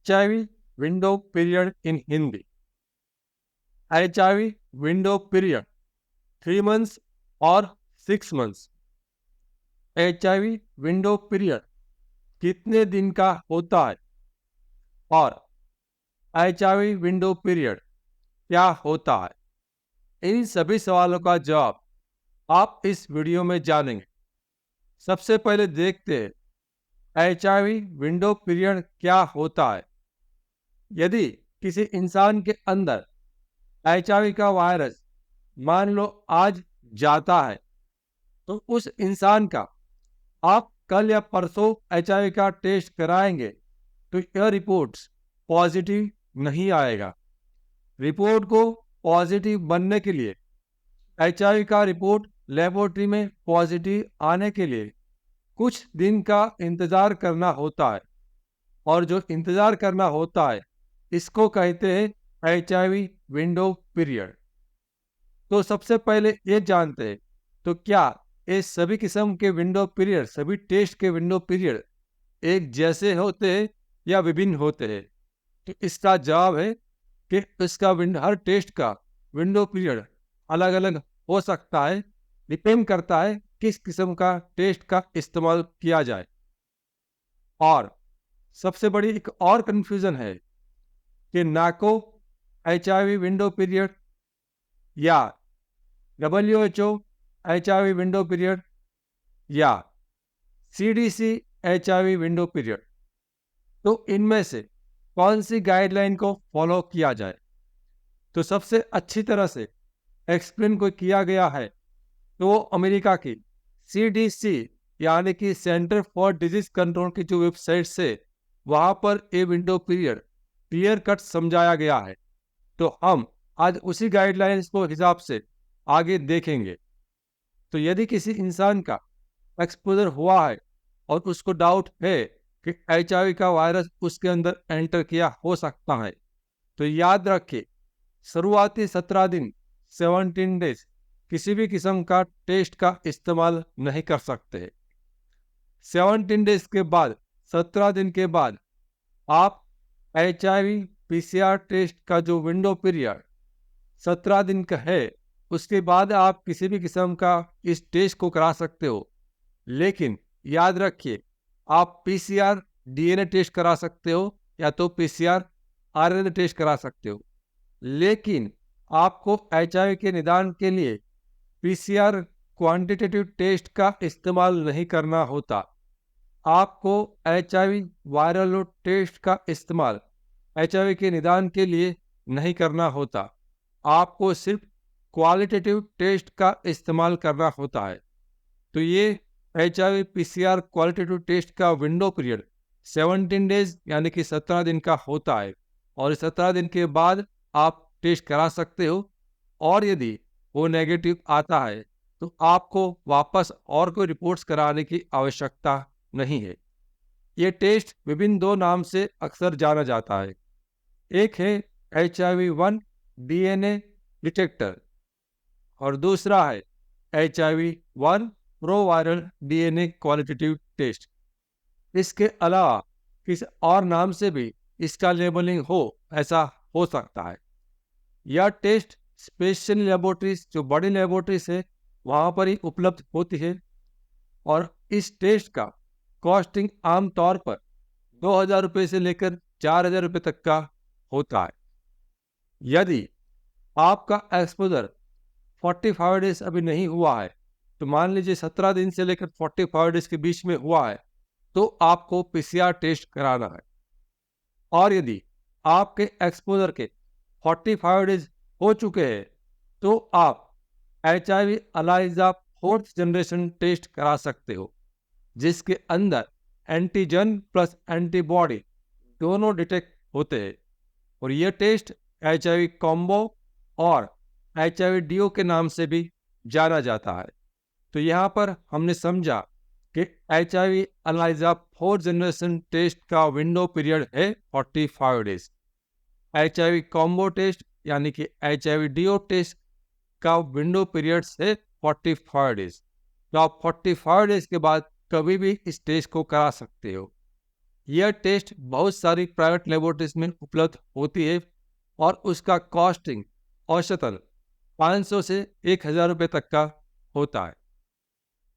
HIV window period in Hindi. HIV window period 3 months और 6 months। HIV window period कितने दिन का होता है और HIV विंडो पीरियड क्या होता है? इन सभी सवालों का जवाब आप इस वीडियो में जानेंगे। सबसे पहले देखते हैं HIV विंडो पीरियड क्या होता है। यदि किसी इंसान के अंदर HIV का वायरस मान लो आज जाता है, तो उस इंसान का आप कल या परसों HIV का टेस्ट कराएंगे तो यह रिपोर्ट्स पॉजिटिव नहीं आएगा। रिपोर्ट को पॉजिटिव बनने के लिए HIV का रिपोर्ट लेबोरेटरी में पॉजिटिव आने के लिए कुछ दिन का इंतज़ार करना होता है, और जो इंतज़ार करना होता है इसको कहते हैं HIV विंडो पीरियड। तो सबसे पहले ये जानते हैं, तो क्या ये सभी किस्म के विंडो पीरियड, सभी टेस्ट के विंडो पीरियड एक जैसे होते हैं या विभिन्न होते हैं? तो इसका जवाब है कि इसका हर टेस्ट का विंडो पीरियड अलग अलग हो सकता है, डिपेंड करता है किस किस्म का टेस्ट का इस्तेमाल किया जाए। और सबसे बड़ी एक और कन्फ्यूज़न है कि नाको HIV विंडो पीरियड या WHO HIV विंडो पीरियड या CDC HIV विंडो पीरियड, तो इनमें से कौन सी गाइडलाइन को फॉलो किया जाए? तो सबसे अच्छी तरह से एक्सप्लेन को किया गया है तो वो अमेरिका की CDC यानी कि सेंटर फॉर डिजीज कंट्रोल की जो वेबसाइट से वहाँ पर ये विंडो पीरियड क्लियर कट समझाया गया है। तो हम आज उसी गाइडलाइंस को हिसाब से आगे देखेंगे। तो यदि किसी इंसान का एक्सपोजर हुआ है और उसको डाउट है कि HIV का वायरस उसके अंदर एंटर किया हो सकता है, तो याद रखिए शुरुआती 17 दिन 17 डेज किसी भी किस्म का टेस्ट का इस्तेमाल नहीं कर सकते। 17 डेज के बाद 17 दिन के बाद आप HIV PCR टेस्ट का जो विंडो पीरियड 17 दिन का है, उसके बाद आप किसी भी किस्म का इस टेस्ट को करा सकते हो। लेकिन याद रखिए आप PCR DNA टेस्ट करा सकते हो या तो PCR RNA टेस्ट करा सकते हो, लेकिन आपको HIV के निदान के लिए PCR क्वांटिटेटिव टेस्ट का इस्तेमाल नहीं करना होता। आपको HIV वायरल लोड टेस्ट का इस्तेमाल HIV के निदान के लिए नहीं करना होता। आपको सिर्फ क्वालिटेटिव टेस्ट का इस्तेमाल करना होता है। तो ये HIV PCR क्वालिटेटिव टेस्ट का विंडो पीरियड 17 डेज यानी कि 17 दिन का होता है, और 17 दिन के बाद आप टेस्ट करा सकते हो, और यदि वो नेगेटिव आता है तो आपको वापस और कोई रिपोर्ट्स कराने की आवश्यकता नहीं है। ये टेस्ट विभिन्न दो नाम से अक्सर जाना जाता है। एक है HIV-1 DNA डिटेक्टर और दूसरा है HIV-1 प्रोवायरल DNA क्वालिटेटिव टेस्ट। इसके अलावा किसी और नाम से भी इसका लेबलिंग हो ऐसा हो सकता है। यह टेस्ट स्पेशल लेबोरेटरीज, जो बड़ी लेबोरेटरीज है वहाँ पर ही उपलब्ध होती है, और इस टेस्ट का कॉस्टिंग आमतौर पर 2000 रुपये से लेकर 4000 रुपये तक का होता है। यदि आपका एक्सपोजर 45 डेज अभी नहीं हुआ है, तो मान लीजिए 17 दिन से लेकर 45 डेज के बीच में हुआ है, तो आपको PCR टेस्ट कराना है। और यदि आपके एक्सपोजर के 45 डेज हो चुके हैं, तो आप HIV ELISA 4th generation test करा सकते हो, जिसके अंदर एंटीजन प्लस एंटीबॉडी दोनों डिटेक्ट होते हैं, और यह टेस्ट HIV कॉम्बो और HIV DO के नाम से भी जाना जाता है। तो यहाँ पर हमने समझा कि HIV ELISA 4th generation test का विंडो पीरियड है 45 डेज। HIV कॉम्बो टेस्ट यानी कि HIV DO टेस्ट का विंडो पीरियड है 45 डेज। तो आप 45 डेज के बाद कभी भी इस टेस्ट को करा सकते हो। यह टेस्ट बहुत सारी प्राइवेट लेबोरेटरीज में उपलब्ध होती है और उसका कॉस्टिंग औसतन 500 से 1000 रुपये तक का होता है।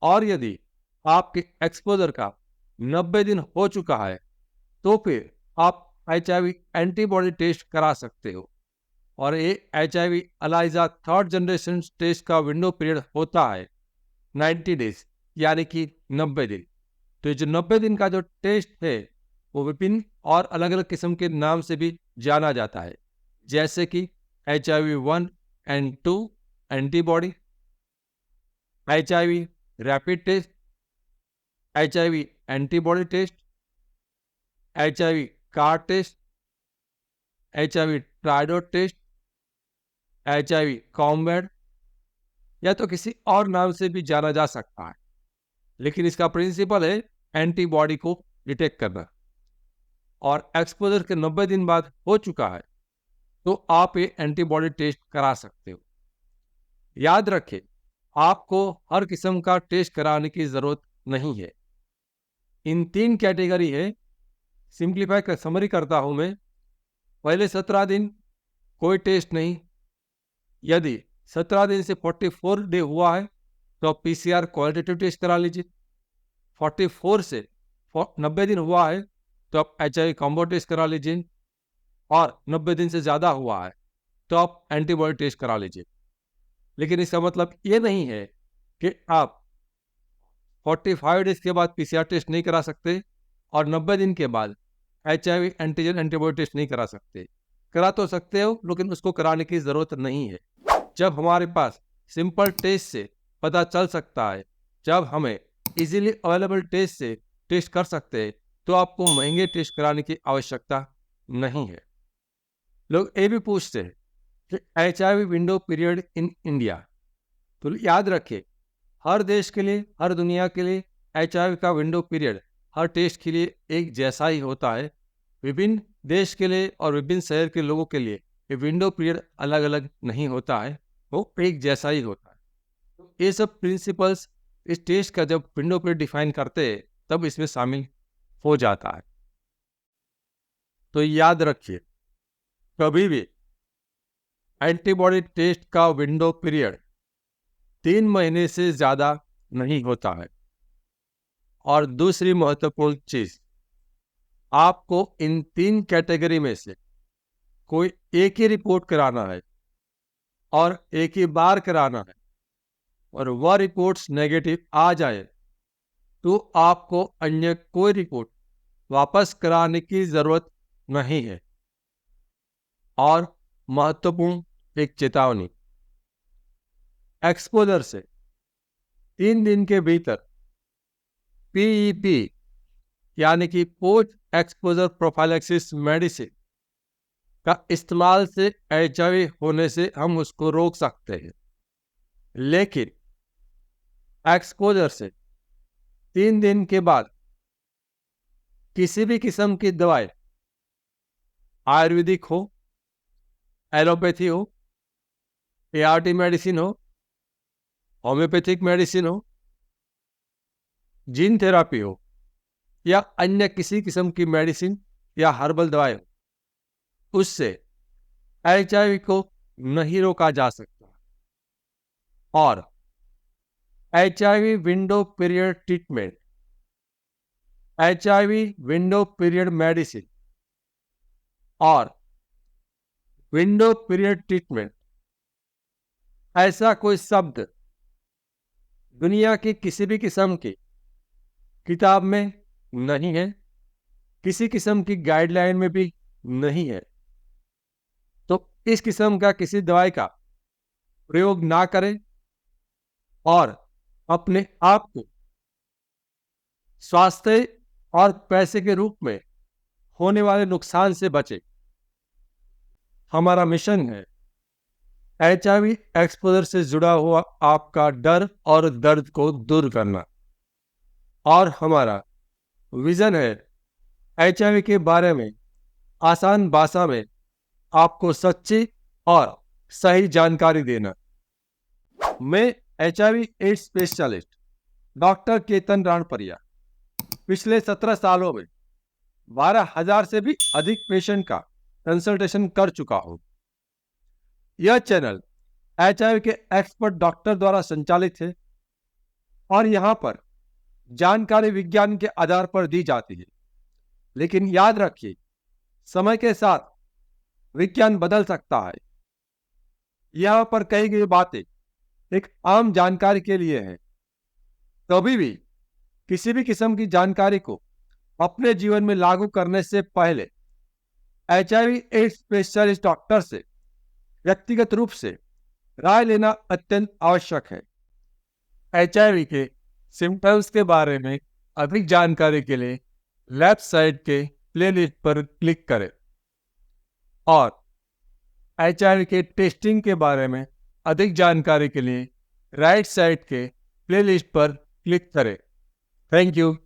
और यदि आपके एक्सपोजर का 90 दिन हो चुका है तो फिर आप HIV एंटीबॉडी टेस्ट करा सकते हो। और ये HIV ELISA 3rd generation test का विंडो पीरियड होता है 90 डेज, यानी कि 90 दिन। तो ये जो 90 दिन का जो टेस्ट है वो विभिन्न और अलग अलग किस्म के नाम से भी जाना जाता है, जैसे कि HIV 1 and 2 antibody, HIV rapid test, HIV antibody test, HIV card test, HIV tridot test, HIV combat, या तो किसी और नाम से भी जाना जा सकता है, लेकिन इसका प्रिंसिपल है एंटीबॉडी को डिटेक्ट करना। और एक्सपोजर के 90 दिन बाद हो चुका है तो आप ये एंटीबॉडी टेस्ट करा सकते हो। याद रखें, आपको हर किस्म का टेस्ट कराने की जरूरत नहीं है। इन 3 कैटेगरी है। सिंप्लीफाई कर समरी करता हूं मैं। पहले 17 दिन कोई टेस्ट नहीं। यदि 17 दिन से 44 डे हुआ है तो आप PCR क्वालिटेटिव टेस्ट करा लीजिए। 44 से 90 दिन हुआ है तो आप HIV कॉम्बो टेस्ट करा लीजिए। और 90 दिन से ज़्यादा हुआ है तो आप एंटीबॉडी टेस्ट करा लीजिए। लेकिन इसका मतलब ये नहीं है कि आप 45 डेज के बाद PCR टेस्ट नहीं करा सकते और 90 दिन के बाद HIV एंटीजन एंटीबॉडी टेस्ट नहीं करा सकते। करा तो सकते हो, लेकिन उसको कराने की ज़रूरत नहीं है। जब हमारे पास सिंपल टेस्ट से पता चल सकता है, जब हमें इजीली अवेलेबल टेस्ट से टेस्ट कर सकते हैं, तो आपको महंगे टेस्ट कराने की आवश्यकता नहीं है। लोग ये भी पूछते हैं कि HIV window period in India. तो याद रखें, हर देश के लिए, हर दुनिया के लिए HIV का विंडो पीरियड हर टेस्ट के लिए एक जैसा ही होता है। विभिन्न देश के लिए और विभिन्न शहर के लोगों के लिए ये विंडो पीरियड अलग अलग नहीं होता है, वो एक जैसा ही होता है। तो ये सब प्रिंसिपल्स इस टेस्ट का जब विंडो पीरियड डिफाइन करते हैं तब इसमें शामिल हो जाता है। तो याद रखिए, कभी भी एंटीबॉडी टेस्ट का विंडो पीरियड 3 महीने से ज़्यादा नहीं होता है। और दूसरी महत्वपूर्ण चीज, आपको इन 3 कैटेगरी में से कोई एक ही रिपोर्ट कराना है और एक ही बार कराना है, और वह रिपोर्ट्स नेगेटिव आ जाए तो आपको अन्य कोई रिपोर्ट वापस कराने की जरूरत नहीं है। और महत्वपूर्ण एक चेतावनी, एक्सपोजर से 3 दिन के भीतर PEP यानी कि पोस्ट एक्सपोजर प्रोफाइलैक्सिस मेडिसिन का इस्तेमाल से HIV होने से हम उसको रोक सकते हैं। लेकिन एक्सपोजर से 3 दिन के बाद किसी भी किस्म की दवाई, आयुर्वेदिक हो, एलोपैथी हो, ART मेडिसिन हो, होम्योपैथिक मेडिसिन हो, जीन थेरापी हो, या अन्य किसी किस्म की मेडिसिन या हर्बल दवाई हो, उससे HIV को नहीं रोका जा सकता। और HIV window period treatment, HIV window period medicine और विंडो पीरियड ट्रीटमेंट, ऐसा कोई शब्द दुनिया की किसी भी किस्म की किताब में नहीं है, किसी किस्म की गाइडलाइन में भी नहीं है। तो इस किस्म का किसी दवाई का प्रयोग ना करें और अपने आप को स्वास्थ्य और पैसे के रूप में होने वाले नुकसान से बचें। हमारा मिशन है HIV एक्सपोजर से जुड़ा हुआ आपका डर और दर्द को दूर करना, और हमारा विजन है HIV के बारे में आसान भाषा में आपको सच्ची और सही जानकारी देना। मैं HIV AIDS specialist doctor Ketan Ranpariya पिछले 17 सालों में 12,000 से भी अधिक पेशेंट का कंसल्टेशन कर चुका हूं। यह चैनल HIV के एक्सपर्ट डॉक्टर द्वारा संचालित है और यहाँ पर जानकारी विज्ञान के आधार पर दी जाती है। लेकिन याद रखिए, समय के साथ विज्ञान बदल सकता है। यहाँ पर कही गई बातें एक आम जानकारी के लिए है। कभी भी किसी भी किस्म की जानकारी को अपने जीवन में लागू करने से पहले HIV एड्स स्पेशलिस्ट डॉक्टर से व्यक्तिगत रूप से राय लेना अत्यंत आवश्यक है। HIV के सिम्टम्स के बारे में अधिक जानकारी के लिए लेफ्ट साइड के प्लेलिस्ट पर क्लिक करें और HIV के टेस्टिंग के बारे में अधिक जानकारी के लिए राइट साइड के प्लेलिस्ट पर क्लिक करें। Thank you.